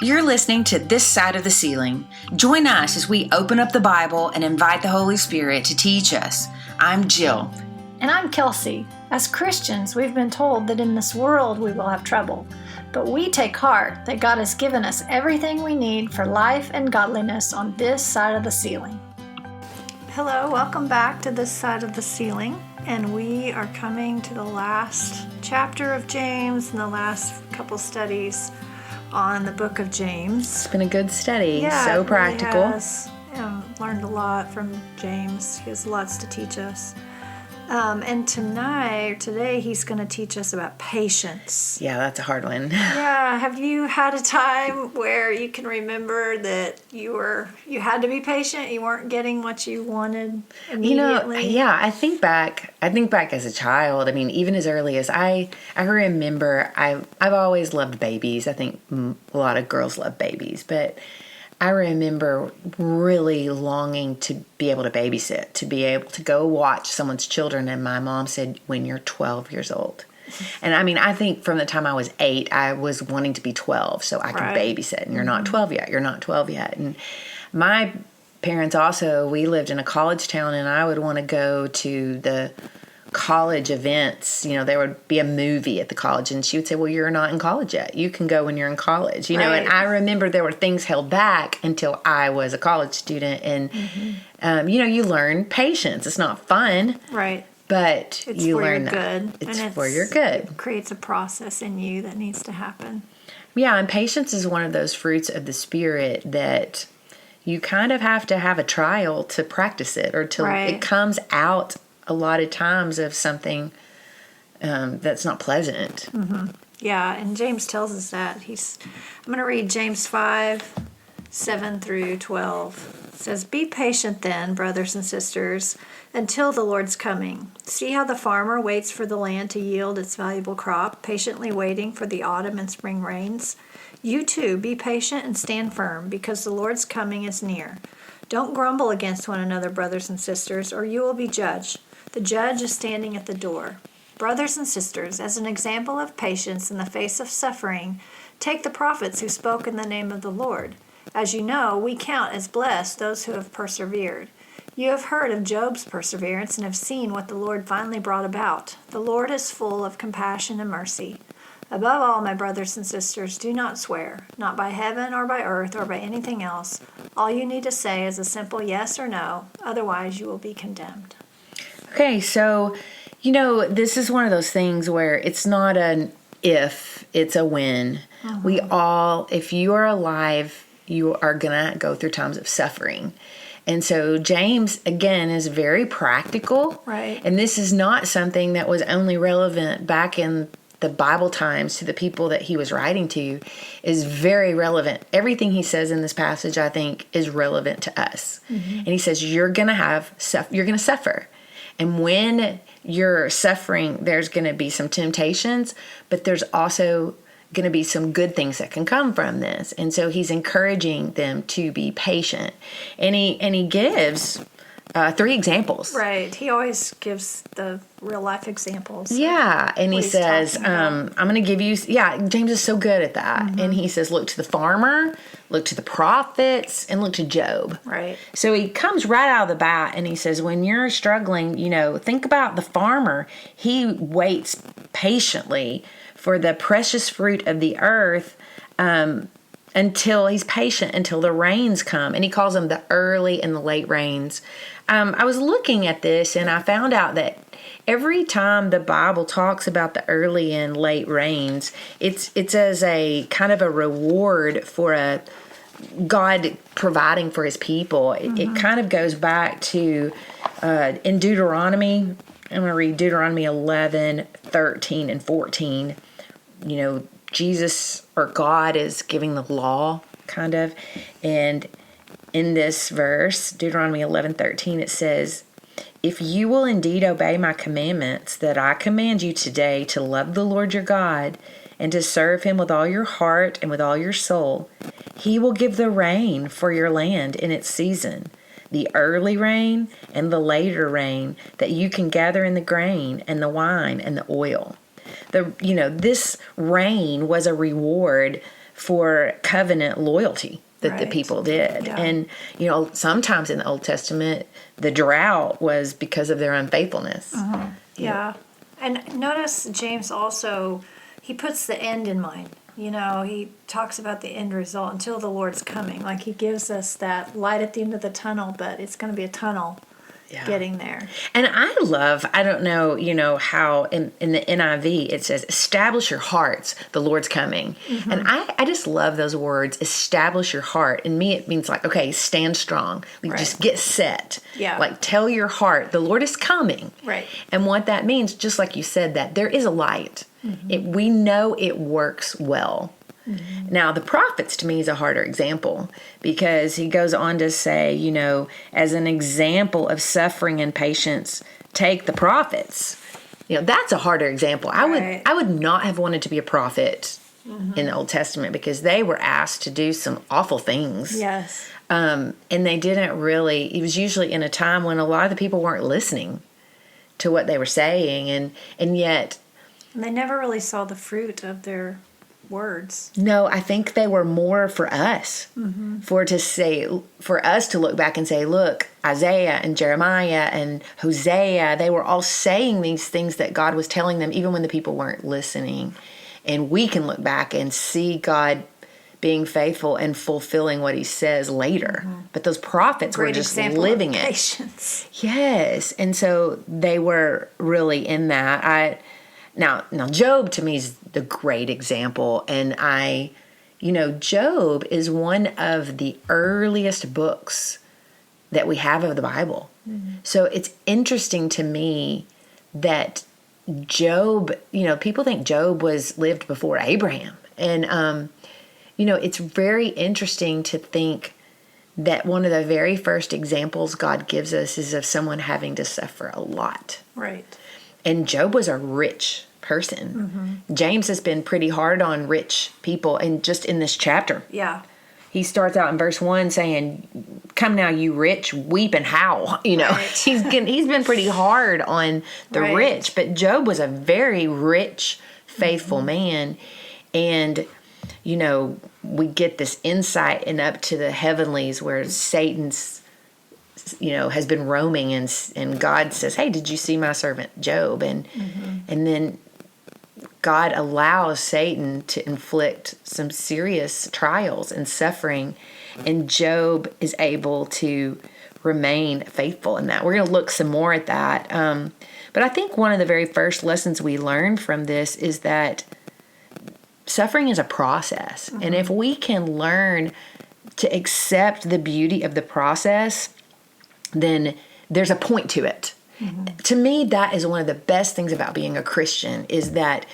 You're listening to This Side of the Ceiling. Join us as we open up the Bible and invite the Holy Spirit to teach us. I'm Jill. And I'm Kelsey. As Christians, we've been told that in this world we will have trouble. But we take heart that God has given us everything we need for life and godliness on this side of the ceiling. Hello, welcome back to This Side of the Ceiling. And we are coming to the last chapter of James and the last couple studies on the book of James. It's been a good study. Yeah, so it practical. Really has. Learned a lot from James. He has lots to teach us. And today, he's going to teach us about patience. Yeah, that's a hard one. Yeah. Have you had a time where you can remember that you had to be patient? You weren't getting what you wanted immediately? Yeah, I think back as a child. I mean, even as early as I remember, I've always loved babies. I think a lot of girls love babies, but I remember really longing to be able to babysit, to be able to go watch someone's children. And my mom said, when you're 12 years old. And I mean, I think from the time I was 8, I was wanting to be 12 so I could babysit. And you're not 12 yet. You're not 12 yet. And my parents also, we lived in a college town, and I would want to go to the college events. You know, there would be a movie at the college, and she would say, well, you're not in college yet. You can go when you're in college, you know. And I remember there were things held back until I was a college student. And, you learn patience. It's not fun. Right. But it's you for learn your that. good. It's for your good. It creates a process in you that needs to happen. Yeah, and patience is one of those fruits of the Spirit that you kind of have to have a trial to practice it, or till it comes out a lot of times of something that's not pleasant. Mm-hmm. Yeah, and James tells us that. I'm going to read James 5, 7 through 12. It says, "Be patient then, brothers and sisters, until the Lord's coming. See how the farmer waits for the land to yield its valuable crop, patiently waiting for the autumn and spring rains. You too, be patient and stand firm, because the Lord's coming is near. Don't grumble against one another, brothers and sisters, or you will be judged. The judge is standing at the door. Brothers and sisters, as an example of patience in the face of suffering, take the prophets who spoke in the name of the Lord. As you know, we count as blessed those who have persevered. You have heard of Job's perseverance and have seen what the Lord finally brought about. The Lord is full of compassion and mercy. Above all, my brothers and sisters, do not swear, not by heaven or by earth or by anything else. All you need to say is a simple yes or no, otherwise you will be condemned." Okay, so, this is one of those things where it's not an if, it's a when. Mm-hmm. If you are alive, you are going to go through times of suffering. And so James, again, is very practical. Right. And this is not something that was only relevant back in the Bible times to the people that he was writing to. Is very relevant. Everything he says in this passage, I think, is relevant to us. Mm-hmm. And he says, you're going to suffer. And when you're suffering, there's going to be some temptations, but there's also going to be some good things that can come from this. And so he's encouraging them to be patient. And he gives 3 examples. Right. He always gives the real life examples. Yeah. And he says, I'm going to give you, James is so good at that. Mm-hmm. And he says, look to the farmer, look to the prophets, and look to Job. Right. So he comes right out of the bat and he says, when you're struggling, think about the farmer. He waits patiently for the precious fruit of the earth, until he's patient until the rains come. And he calls them the early and the late rains. I was looking at this and I found out that every time the Bible talks about the early and late rains, it's as a kind of a reward for God providing for his people. It kind of goes back to in Deuteronomy. I'm going to read Deuteronomy 11, 13, and 14. Jesus or God is giving the law, kind of. And in this verse, Deuteronomy 11:13, it says, "If you will indeed obey my commandments that I command you today to love the Lord your God and to serve him with all your heart and with all your soul, he will give the rain for your land in its season, the early rain and the later rain, that you can gather in the grain and the wine and the oil." This rain was a reward for covenant loyalty that the Right. people did. Yeah. And, sometimes in the Old Testament, the drought was because of their unfaithfulness. Yeah. And notice James also, he puts the end in mind. He talks about the end result until the Lord's coming. Like he gives us that light at the end of the tunnel, but it's going to be a tunnel getting there. And I don't know, how in the NIV it says, establish your hearts, the Lord's coming. And I just love those words, establish your heart. And me, it means like, okay, stand strong. Like just get set. Yeah. Like tell your heart, the Lord is coming. Right. And what that means, just like you said, that there is a light. We know it works well. Now, the prophets to me is a harder example because he goes on to say, as an example of suffering and patience, take the prophets. That's a harder example. Right. I would not have wanted to be a prophet in the Old Testament because they were asked to do some awful things. Yes. And they didn't really, it was usually in a time when a lot of the people weren't listening to what they were saying. And yet, And they never really saw the fruit of their words. no, I think they were more for us, for us to look back and say, look, Isaiah and Jeremiah and Hosea, they were all saying these things that God was telling them, even when the people weren't listening. And we can look back and see God being faithful and fulfilling what he says later. But those prophets were just living it. Patience. Yes. And so they were really in that. Now Job to me is the great example. And Job is one of the earliest books that we have of the Bible. So it's interesting to me that Job, people think Job lived before Abraham. And, it's very interesting to think that one of the very first examples God gives us is of someone having to suffer a lot. Right. And Job was a rich person. James has been pretty hard on rich people, and just in this chapter. Yeah. He starts out in verse 1 saying, come now, you rich, weep and howl. Right. He's been pretty hard on the rich. But Job was a very rich, faithful man. And, we get this insight and up to the heavenlies where Satan's, has been roaming and God says, hey, did you see my servant Job? And then God allows Satan to inflict some serious trials and suffering, and Job is able to remain faithful in that. We're going to look some more at that. But I think one of the very first lessons we learn from this is that suffering is a process. And if we can learn to accept the beauty of the process, then there's a point to it. To me, that is one of the best things about being a Christian is that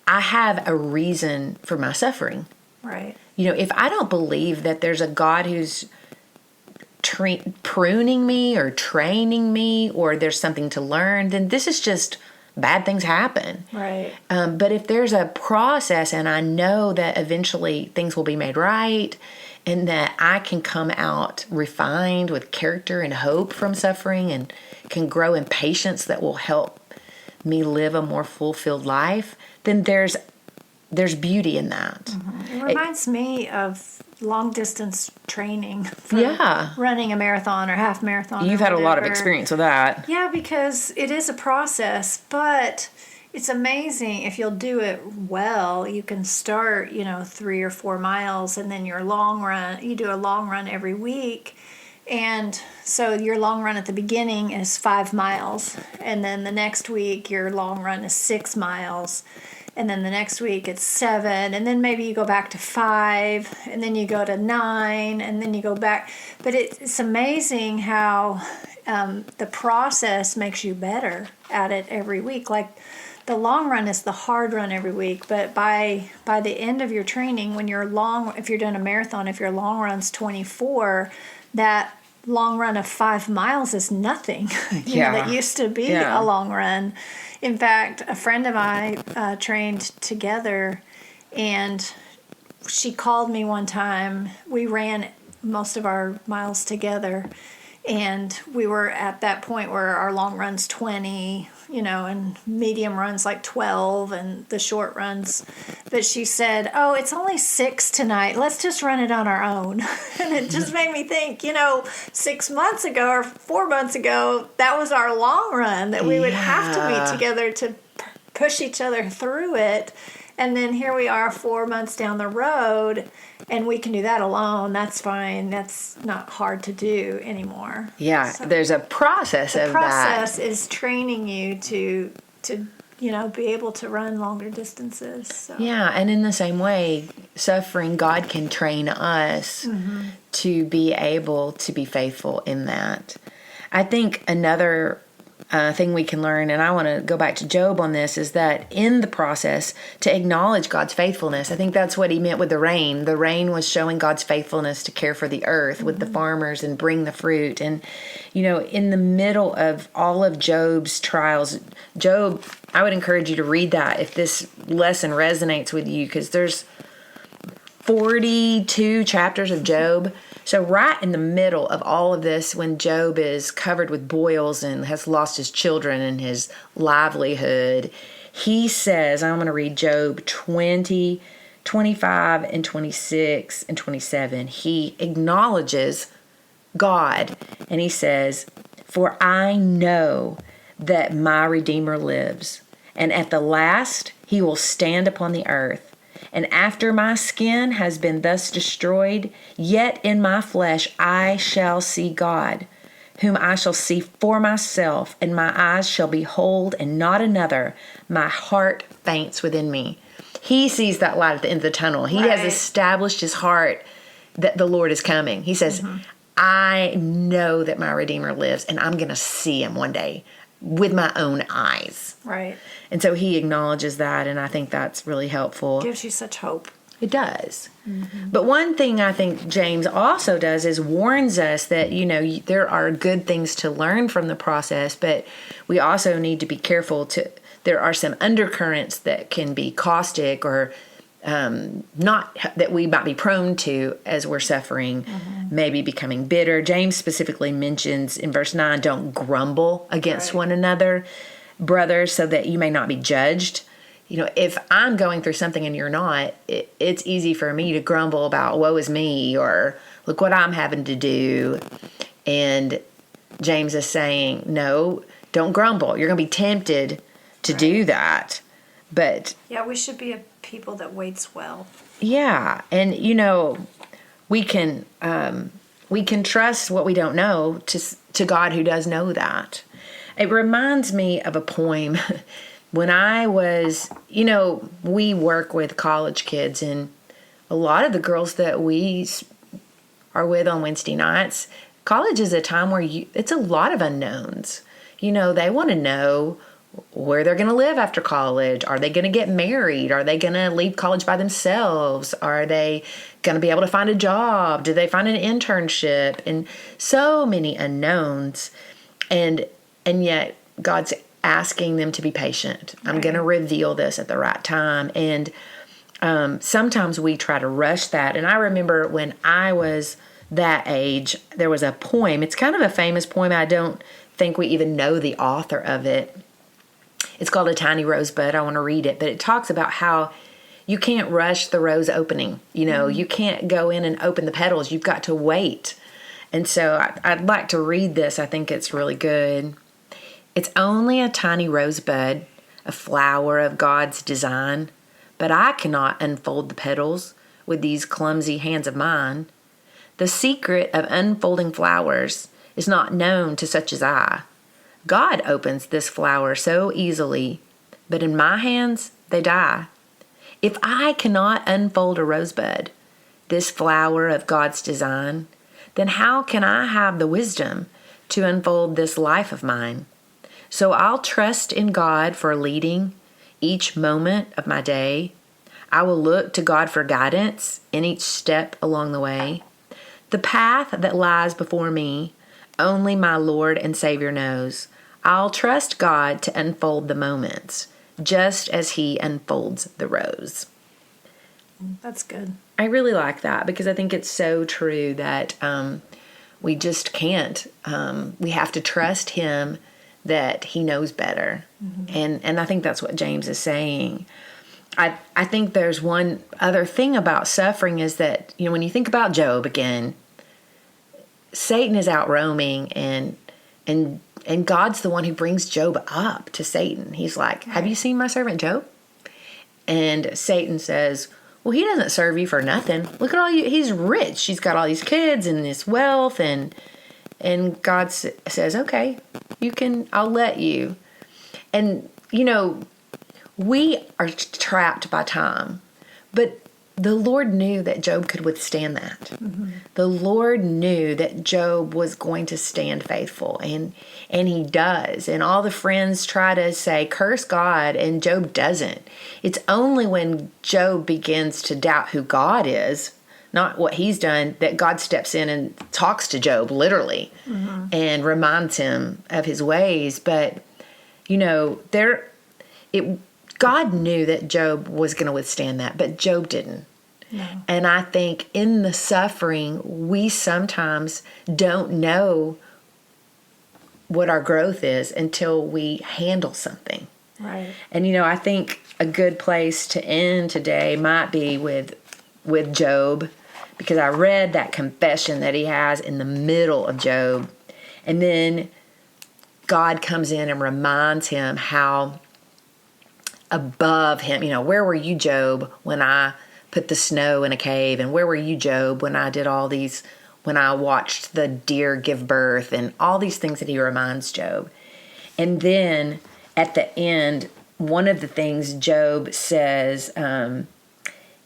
I have a reason for my suffering. Right. If I don't believe that there's a God who's pruning me or training me or there's something to learn, then this is just bad things happen. Right. But if there's a process and I know that eventually things will be made right and that I can come out refined with character and hope from suffering and can grow in patience that will help me live a more fulfilled life, then there's beauty in that. It reminds me of long distance training for running a marathon or half marathon. You've had a lot of experience with that. Yeah, because it is a process, but it's amazing if you'll do it well. You can start, 3 or 4 miles, and then you do a long run every week. And so your long run at the beginning is 5 miles, and then the next week your long run is 6 miles. And then the next week it's 7, and then maybe you go back to 5, and then you go to 9, and then you go back. But it's amazing how the process makes you better at it every week. Like the long run is the hard run every week, but by the end of your training, if you're doing a marathon, if your long run's 24, that long run of 5 miles is nothing. That used to be a long run. In fact, a friend of mine trained together, and she called me one time. We ran most of our miles together, and we were at that point where our long run's 20, and medium runs like 12, and the short runs, But she said, "Oh, it's only 6 tonight. Let's just run it on our own." And it just made me think, 6 months ago or 4 months ago, that was our long run, that we would have to meet together to push each other through it. And then here we are 4 months down the road, and we can do that alone. That's fine. That's not hard to do anymore. Yeah, so there's a process of that. The process is training you to be able to run longer distances. So. Yeah, and in the same way, suffering, God can train us to be able to be faithful in that. I think another thing we can learn, and I want to go back to Job on this, is that in the process, to acknowledge God's faithfulness. I think that's what he meant with the rain. The rain was showing God's faithfulness to care for the earth with the farmers and bring the fruit. And, in the middle of all of Job's trials, Job, I would encourage you to read that if this lesson resonates with you, because there's 42 chapters of Job. So right in the middle of all of this, when Job is covered with boils and has lost his children and his livelihood, he says, I'm going to read Job 20, 25, and 26, and 27. He acknowledges God, and he says, "For I know that my Redeemer lives, and at the last he will stand upon the earth. And after my skin has been thus destroyed, yet in my flesh I shall see God, whom I shall see for myself, and my eyes shall behold, and not another. My heart faints within me." He sees that light at the end of the tunnel. He has established his heart that the Lord is coming. He says, I know that my Redeemer lives, and I'm going to see him one day with my own eyes. Right. And so he acknowledges that, and I think that's really helpful. Gives you such hope. It does. But one thing I think James also does is warns us that, there are good things to learn from the process, but we also need to be careful there are some undercurrents that can be caustic or not that we might be prone to as we're suffering, maybe becoming bitter. James specifically mentions in verse 9, don't grumble against one another, brothers, so that you may not be judged. If I'm going through something and you're not, it's easy for me to grumble about woe is me, or look what I'm having to do. And James is saying, no, don't grumble. You're going to be tempted to do that. But yeah, we should be a people that waits well. Yeah, and we can trust what we don't know to God who does know that. It reminds me of a poem. When I was, we work with college kids, and a lot of the girls that we are with on Wednesday nights, college is a time where it's a lot of unknowns. They want to know where they're going to live after college. Are they going to get married? Are they going to leave college by themselves? Are they going to be able to find a job? Do they find an internship? And so many unknowns. And yet God's asking them to be patient. I'm going to reveal this at the right time. And sometimes we try to rush that. And I remember when I was that age, there was a poem. It's kind of a famous poem. I don't think we even know the author of it. It's called A Tiny Rosebud. I want to read it. But it talks about how you can't rush the rose opening. You can't go in and open the petals. You've got to wait. And so I'd like to read this. I think it's really good. It's only a tiny rosebud, a flower of God's design, but I cannot unfold the petals with these clumsy hands of mine. The secret of unfolding flowers is not known to such as I. God opens this flower so easily, but in my hands they die. If I cannot unfold a rosebud, this flower of God's design, then how can I have the wisdom to unfold this life of mine? So I'll trust in God for leading each moment of my day. I will look to God for guidance in each step along the way. The path that lies before me, only my Lord and Savior knows. I'll trust God to unfold the moments, just as He unfolds the rose. That's good. I really like that because I think it's so true that we just can't. We have to trust Him that He knows better. And I think that's what James is saying. I think there's one other thing about suffering is that, when you think about Job again, Satan is out roaming and God's the one who brings Job up to Satan. He's like, have you seen my servant Job? And Satan says, well, he doesn't serve you for nothing. Look at he's rich. He's got all these kids and this wealth. And God says, okay, I'll let you. And, we are trapped by time, but the Lord knew that Job could withstand that. Mm-hmm. The Lord knew that Job was going to stand faithful, and he does. And all the friends try to say, curse God, and Job doesn't. It's only when Job begins to doubt who God is, not what he's done, that God steps in and talks to Job, literally, and reminds him of his ways. But, God knew that Job was going to withstand that, but Job didn't. No. And I think in the suffering, we sometimes don't know what our growth is until we handle something. Right. And, I think a good place to end today might be with Job, because I read that confession that he has in the middle of Job. And then God comes in and reminds him how above him, where were you, Job, when I put the snow in a cave? And where were you, Job, when I did all these, when I watched the deer give birth, and all these things that he reminds Job. And then at the end, one of the things Job says in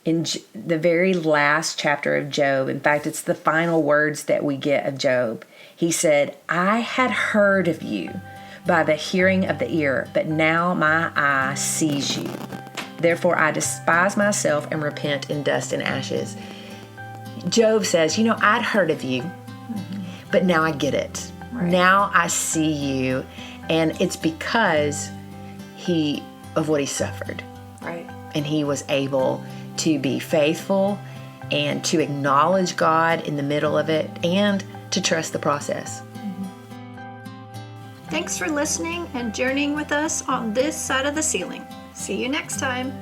the very last chapter of Job, in fact, it's the final words that we get of Job. He said, I had heard of you by the hearing of the ear, but now my eye sees you. Therefore I despise myself and repent in dust and ashes. Job says, I'd heard of you, but now I get it. Right. Now I see you, and it's because of what he suffered. Right. And he was able to be faithful and to acknowledge God in the middle of it and to trust the process. Thanks for listening and journeying with us on this side of the ceiling. See you next time.